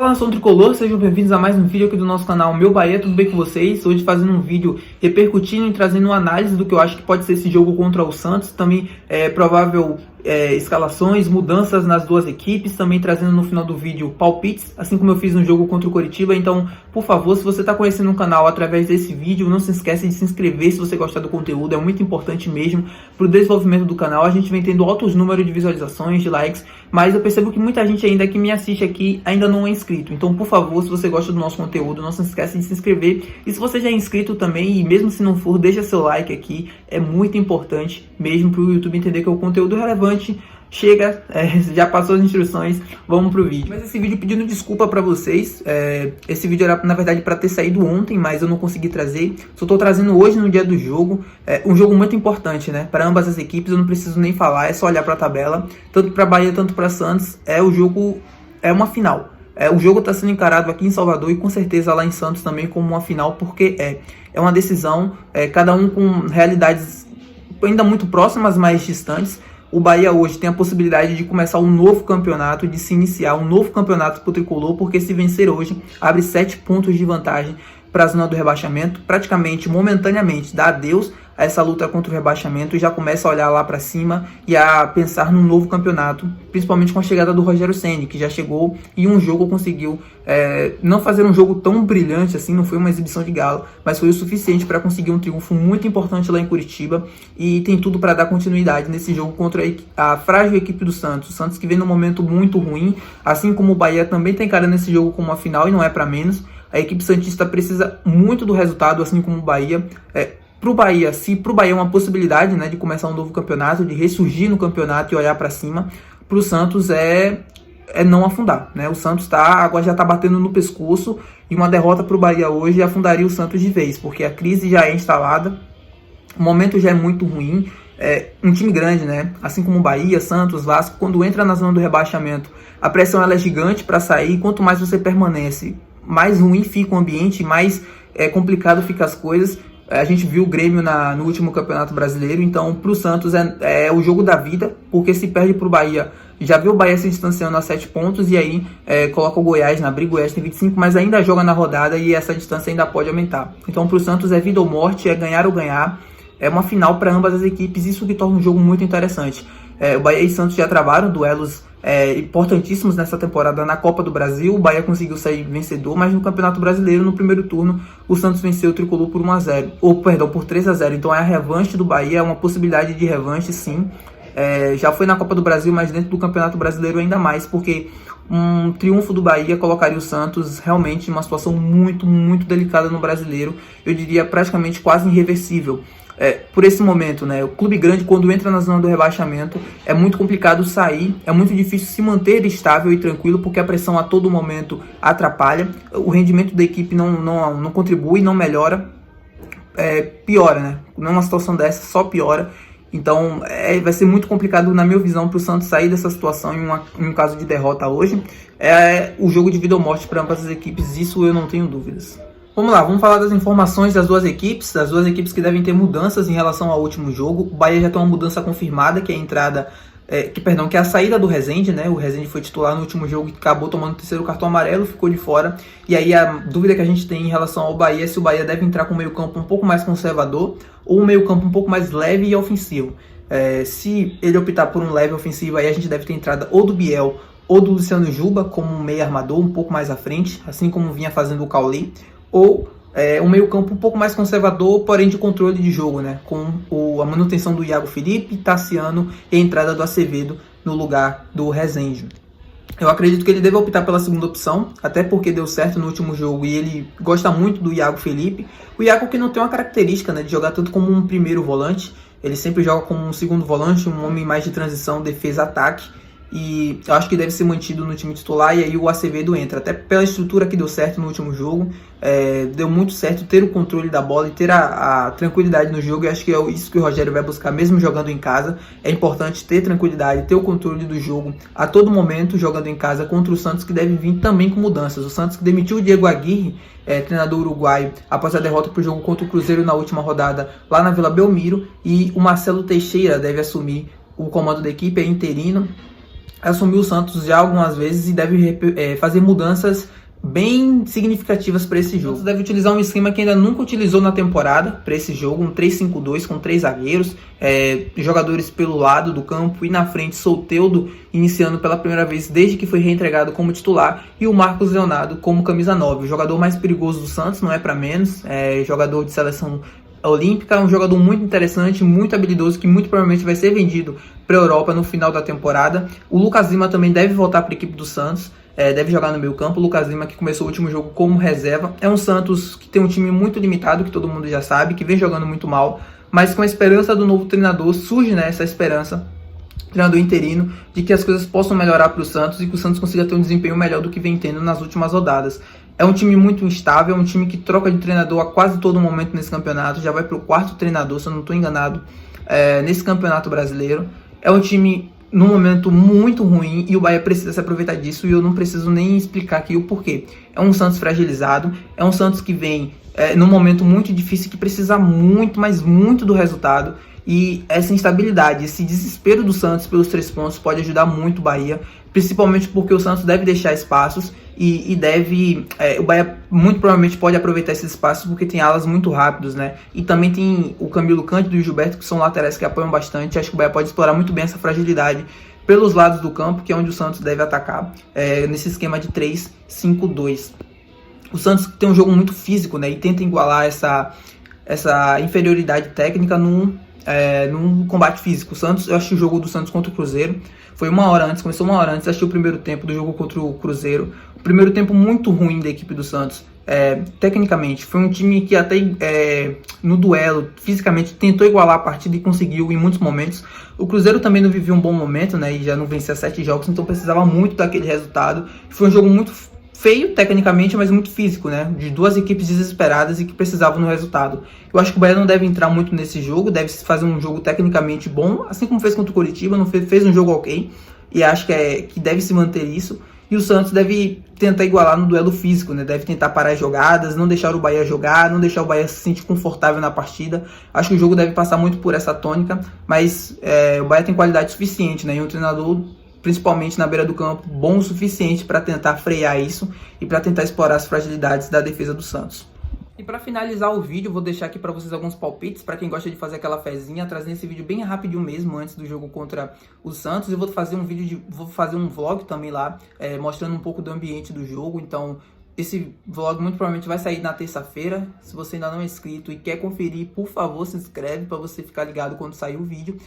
Fala, nação tricolor, sejam bem-vindos a mais um vídeo aqui do nosso canal Meu Bahia, tudo bem com vocês? Hoje fazendo um vídeo repercutindo e trazendo uma análise do que eu acho que pode ser esse jogo contra o Santos, também provável escalações, mudanças nas duas equipes, também trazendo no final do vídeo palpites, assim como eu fiz no jogo contra o Coritiba. Então, por favor, se você está conhecendo o canal através desse vídeo, não se esqueça de se inscrever se você gostar do conteúdo, é muito importante mesmo para o desenvolvimento do canal. A gente vem tendo altos números de visualizações, de likes, mas eu percebo que muita gente ainda que me assiste aqui ainda não é inscrito. Então, por favor, se você gosta do nosso conteúdo, não se esqueça de se inscrever. E se você já é inscrito também, e mesmo se não for, deixa seu like aqui, é muito importante mesmo para o YouTube entender que é o conteúdo relevante. Chega, já passou as instruções, vamos pro vídeo. Mas esse vídeo pedindo desculpa pra vocês, esse vídeo era na verdade pra ter saído ontem, mas eu não consegui trazer, só tô trazendo hoje no dia do jogo, um jogo muito importante, né, para ambas as equipes, eu não preciso nem falar, é só olhar pra tabela, tanto pra Bahia, tanto pra Santos, o jogo é uma final. O jogo está sendo encarado aqui em Salvador e com certeza lá em Santos também como uma final, porque é uma decisão, cada um com realidades ainda muito próximas, mas distantes. O Bahia hoje tem a possibilidade de começar um novo campeonato, de se iniciar um novo campeonato para o Tricolor, porque se vencer hoje, abre 7 pontos de vantagem para a zona do rebaixamento, praticamente, momentaneamente, dá adeus a essa luta contra o rebaixamento e já começa a olhar lá para cima e a pensar num novo campeonato, principalmente com a chegada do Rogério Ceni, que já chegou e um jogo conseguiu não fazer um jogo tão brilhante assim, não foi uma exibição de gala, mas foi o suficiente para conseguir um triunfo muito importante lá em Curitiba e tem tudo para dar continuidade nesse jogo contra a frágil equipe do Santos. O Santos que vem num momento muito ruim, assim como o Bahia também está encarando esse jogo como uma final e não é para menos. A equipe santista precisa muito do resultado, assim como o Bahia. Pro Bahia, se pro Bahia é uma possibilidade, né, de começar um novo campeonato, de ressurgir no campeonato e olhar para cima, pro Santos é não afundar, né? O Santos agora já tá batendo no pescoço e uma derrota pro Bahia hoje afundaria o Santos de vez, porque a crise já é instalada, o momento já é muito ruim. Um time grande, né? Assim como o Bahia, Santos, Vasco, quando entra na zona do rebaixamento, a pressão ela é gigante para sair. Quanto mais você permanece, mais ruim fica o ambiente, mais complicado fica as coisas. A gente viu o Grêmio no último Campeonato Brasileiro, então para o Santos é o jogo da vida, porque se perde para o Bahia, já viu o Bahia se distanciando a 7 pontos e aí coloca o Goiás na briga. O Goiás tem 25, mas ainda joga na rodada e essa distância ainda pode aumentar. Então para o Santos é vida ou morte, é ganhar ou ganhar, é uma final para ambas as equipes, isso que torna um jogo muito interessante. O Bahia e Santos já travaram duelos importantíssimos nessa temporada na Copa do Brasil. O Bahia conseguiu sair vencedor, mas no Campeonato Brasileiro, no primeiro turno, o Santos venceu o Tricolor por 1-0, por 3-0. Então é a revanche do Bahia, é uma possibilidade de revanche, sim. Já foi na Copa do Brasil, mas dentro do Campeonato Brasileiro ainda mais, porque um triunfo do Bahia colocaria o Santos realmente em uma situação muito, muito delicada no Brasileiro. Eu diria praticamente quase irreversível. Por esse momento, né? O clube grande, quando entra na zona do rebaixamento, é muito complicado sair, é muito difícil se manter estável e tranquilo, porque a pressão a todo momento atrapalha, o rendimento da equipe não contribui, não melhora, piora, né? Numa situação dessa, só piora. Então, vai ser muito complicado, na minha visão, para o Santos sair dessa situação em um caso de derrota hoje. É o jogo de vida ou morte para ambas as equipes, isso eu não tenho dúvidas. Vamos lá, vamos falar das informações das duas equipes que devem ter mudanças em relação ao último jogo. O Bahia já tem uma mudança confirmada, que é a entrada, que é a saída do Rezende, né? O Rezende foi titular no último jogo e acabou tomando o terceiro cartão amarelo, ficou de fora. E aí a dúvida que a gente tem em relação ao Bahia é se o Bahia deve entrar com um meio-campo um pouco mais conservador ou um meio-campo um pouco mais leve e ofensivo. Se ele optar por um leve ofensivo, aí a gente deve ter entrada ou do Biel ou do Luciano Juba como um meio armador um pouco mais à frente, assim como vinha fazendo o Cauli, ou um meio-campo um pouco mais conservador, porém de controle de jogo, né? Com a manutenção do Iago Felipe, Tassiano e a entrada do Acevedo no lugar do Rezende. Eu acredito que ele deve optar pela segunda opção, até porque deu certo no último jogo e ele gosta muito do Iago Felipe. O Iago que não tem uma característica, né, de jogar tanto como um primeiro volante, ele sempre joga como um segundo volante, um homem mais de transição, defesa, ataque. E eu acho que deve ser mantido no time titular, e aí o Acevedo entra, até pela estrutura que deu certo no último jogo. Deu muito certo ter o controle da bola e ter a tranquilidade no jogo, e acho que é isso que o Rogério vai buscar, mesmo jogando em casa. É importante ter tranquilidade, ter o controle do jogo a todo momento, jogando em casa contra o Santos, que deve vir também com mudanças. O Santos que demitiu o Diego Aguirre, treinador uruguaio, após a derrota para o jogo contra o Cruzeiro na última rodada lá na Vila Belmiro, e o Marcelo Teixeira deve assumir o comando da equipe, interino. assumiu o Santos já algumas vezes e deve fazer mudanças bem significativas para esse jogo. O Santos deve utilizar um esquema que ainda nunca utilizou na temporada para esse jogo, um 3-5-2 com 3 zagueiros, jogadores pelo lado do campo e na frente Soteldo iniciando pela primeira vez desde que foi reentregado como titular e o Marcos Leonardo como camisa 9, o jogador mais perigoso do Santos, não é para menos, jogador de seleção olímpica, um jogador muito interessante, muito habilidoso, que muito provavelmente vai ser vendido para a Europa no final da temporada. O Lucas Lima também deve voltar para a equipe do Santos, deve jogar no meio campo. O Lucas Lima, que começou o último jogo como reserva, é um Santos que tem um time muito limitado, que todo mundo já sabe, que vem jogando muito mal, mas com a esperança do novo treinador, surge essa esperança, treinador interino, de que as coisas possam melhorar para o Santos e que o Santos consiga ter um desempenho melhor do que vem tendo nas últimas rodadas. É um time muito instável, é um time que troca de treinador a quase todo momento nesse campeonato, já vai para o 4º treinador, se eu não estou enganado, nesse campeonato brasileiro. É um time num momento muito ruim e o Bahia precisa se aproveitar disso e eu não preciso nem explicar aqui o porquê. É um Santos fragilizado, é um Santos que vem num momento muito difícil, que precisa muito, mas muito do resultado. E essa instabilidade, esse desespero do Santos pelos 3 pontos pode ajudar muito o Bahia, principalmente porque o Santos deve deixar espaços e o Bahia muito provavelmente pode aproveitar esses espaços porque tem alas muito rápidos, né? E também tem o Camilo Cândido e o Gilberto, que são laterais que apoiam bastante. Acho que o Bahia pode explorar muito bem essa fragilidade pelos lados do campo, que é onde o Santos deve atacar, nesse esquema de 3-5-2. O Santos tem um jogo muito físico, né? E tenta igualar essa inferioridade técnica num combate físico. O Santos, eu acho o jogo do Santos contra o Cruzeiro foi começou uma hora antes, achei o primeiro tempo do jogo contra o Cruzeiro, o primeiro tempo muito ruim da equipe do Santos, tecnicamente, foi um time que até no duelo, fisicamente, tentou igualar a partida e conseguiu em muitos momentos. O Cruzeiro também não vivia um bom momento, né, e já não vencia 7 jogos, então precisava muito daquele resultado. Foi um jogo muito feio tecnicamente, mas muito físico, né? De 2 equipes desesperadas e que precisavam no resultado. Eu acho que o Bahia não deve entrar muito nesse jogo, deve fazer um jogo tecnicamente bom, assim como fez contra o Coritiba, não fez um jogo ok, e acho que deve se manter isso. E o Santos deve tentar igualar no duelo físico, né? Deve tentar parar as jogadas, não deixar o Bahia jogar, não deixar o Bahia se sentir confortável na partida. Acho que o jogo deve passar muito por essa tônica, mas o Bahia tem qualidade suficiente, né? E um treinador, principalmente na beira do campo, bom o suficiente para tentar frear isso e para tentar explorar as fragilidades da defesa do Santos. E para finalizar o vídeo, vou deixar aqui para vocês alguns palpites, para quem gosta de fazer aquela fezinha, trazendo esse vídeo bem rapidinho mesmo, antes do jogo contra o Santos. Eu vou fazer um vlog também lá, mostrando um pouco do ambiente do jogo. Então, esse vlog muito provavelmente vai sair na terça-feira. Se você ainda não é inscrito e quer conferir, por favor, se inscreve para você ficar ligado quando sair o vídeo.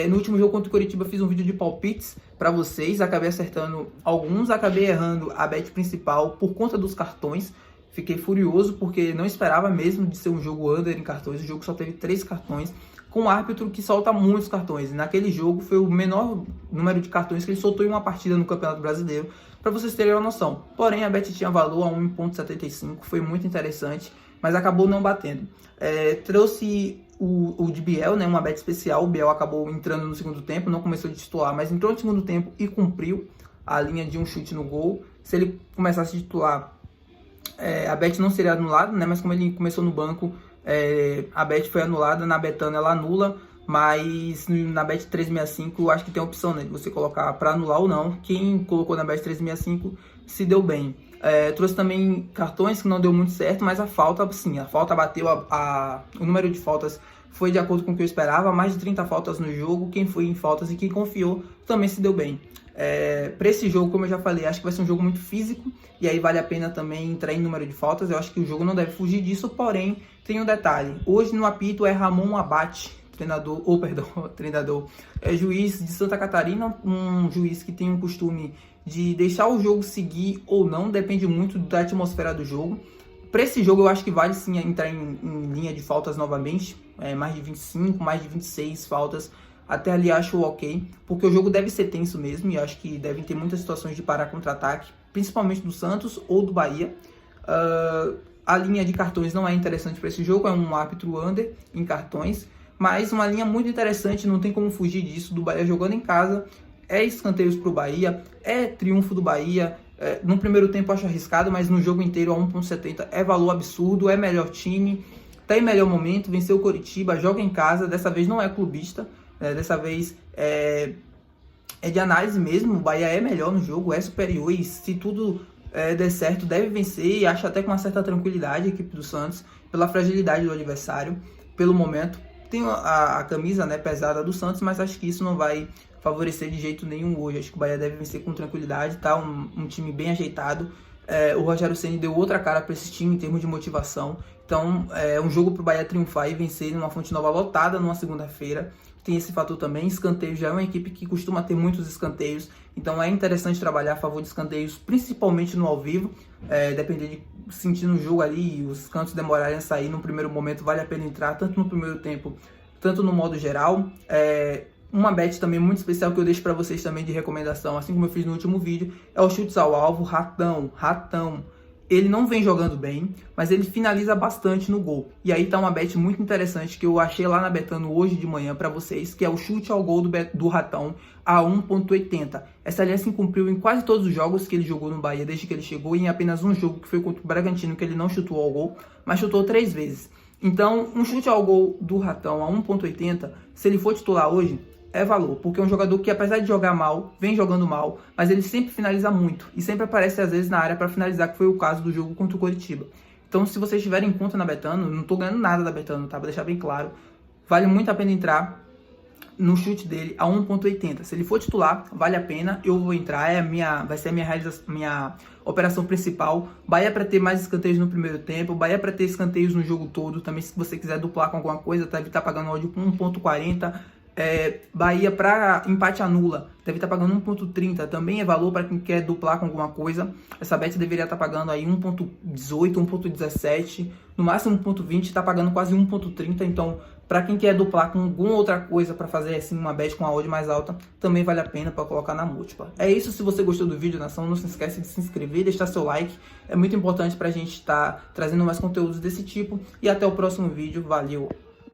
No último jogo contra o Coritiba, fiz um vídeo de palpites para vocês. Acabei acertando alguns, acabei errando a bet principal por conta dos cartões. Fiquei furioso porque não esperava mesmo de ser um jogo under em cartões. O jogo só teve 3 cartões, com um árbitro que solta muitos cartões. E naquele jogo foi o menor número de cartões que ele soltou em uma partida no Campeonato Brasileiro, para vocês terem uma noção. Porém, a bet tinha valor a 1,75, foi muito interessante, mas acabou não batendo. Trouxe o de Biel, né, uma bet especial. O Biel acabou entrando no segundo tempo, não começou de titular, mas entrou no segundo tempo e cumpriu a linha de um chute no gol. Se ele começasse de titular, a bet não seria anulada, né? Mas como ele começou no banco, a bet foi anulada. Na Betano ela anula, mas na bet 365 eu acho que tem a opção, né, de você colocar para anular ou não. Quem colocou na bet 365 se deu bem. Trouxe também cartões que não deu muito certo, mas a falta, sim, a falta bateu, o número de faltas foi de acordo com o que eu esperava, mais de 30 faltas no jogo. Quem foi em faltas e quem confiou também se deu bem. Para esse jogo, como eu já falei, acho que vai ser um jogo muito físico, e aí vale a pena também entrar em número de faltas. Eu acho que o jogo não deve fugir disso, porém tem um detalhe: hoje no apito é Ramon Abate, treinador, juiz de Santa Catarina, um juiz que tem um costume de deixar o jogo seguir ou não, depende muito da atmosfera do jogo. Para esse jogo eu acho que vale sim entrar em linha de faltas novamente, mais de 25, mais de 26 faltas. Até ali acho ok, porque o jogo deve ser tenso mesmo, e acho que devem ter muitas situações de parar contra-ataque, principalmente do Santos ou do Bahia. A linha de cartões não é interessante para esse jogo, é um árbitro under em cartões, mas uma linha muito interessante, não tem como fugir disso, do Bahia jogando em casa. Escanteios para o Bahia, triunfo do Bahia. No primeiro tempo acho arriscado, mas no jogo inteiro a 1,70 é valor absurdo, é melhor time, está em melhor momento, venceu o Coritiba, joga em casa, dessa vez não é clubista. Dessa vez é de análise mesmo. O Bahia é melhor no jogo, é superior e se tudo der certo, deve vencer, e acho até com uma certa tranquilidade a equipe do Santos, pela fragilidade do adversário, pelo momento. Tem a camisa, né, pesada do Santos, mas acho que isso não vai favorecer de jeito nenhum hoje. Acho que o Bahia deve vencer com tranquilidade, tá? Um time bem ajeitado. O Rogério Ceni deu outra cara para esse time em termos de motivação. Então, é um jogo para o Bahia triunfar e vencer numa Fonte Nova lotada numa segunda-feira. Tem esse fator também. Escanteio já é uma equipe que costuma ter muitos escanteios, então é interessante trabalhar a favor de escanteios, principalmente no ao vivo. Depender de sentir no jogo ali e os cantos demorarem a sair no primeiro momento, vale a pena entrar tanto no primeiro tempo, tanto no modo geral. Uma bet também muito especial que eu deixo para vocês também de recomendação, assim como eu fiz no último vídeo, é o chutes ao alvo. Ratão. Ele não vem jogando bem, mas ele finaliza bastante no gol. E aí tá uma bet muito interessante que eu achei lá na Betano hoje de manhã para vocês, que é o chute ao gol do Ratão a 1.80. Essa linha se cumpriu em quase todos os jogos que ele jogou no Bahia desde que ele chegou, e em apenas um jogo que foi contra o Bragantino, que ele não chutou ao gol, mas chutou 3 vezes. Então, um chute ao gol do Ratão a 1.80, se ele for titular hoje, é valor, porque é um jogador que, apesar de jogar mal, vem jogando mal, mas ele sempre finaliza muito e sempre aparece às vezes na área para finalizar, que foi o caso do jogo contra o Coritiba. Então, se vocês tiverem em conta na Betano, não tô ganhando nada da Betano, tá? Pra deixar bem claro, vale muito a pena entrar no chute dele a 1.80. Se ele for titular, vale a pena, eu vou entrar, vai ser a minha operação principal. Bahia para ter mais escanteios no primeiro tempo, Bahia para ter escanteios no jogo todo, também se você quiser duplar com alguma coisa, deve estar pagando ódio com 1.40. Bahia para empate anula, deve estar pagando 1.30, também é valor para quem quer duplar com alguma coisa. Essa bet deveria estar pagando aí 1.18, 1.17, no máximo 1.20, está pagando quase 1.30, então para quem quer duplar com alguma outra coisa para fazer assim uma bet com a odd mais alta, também vale a pena para colocar na múltipla. É isso. Se você gostou do vídeo, nação, não se esquece de se inscrever e deixar seu like, é muito importante para a gente estar trazendo mais conteúdos desse tipo, e até o próximo vídeo, valeu!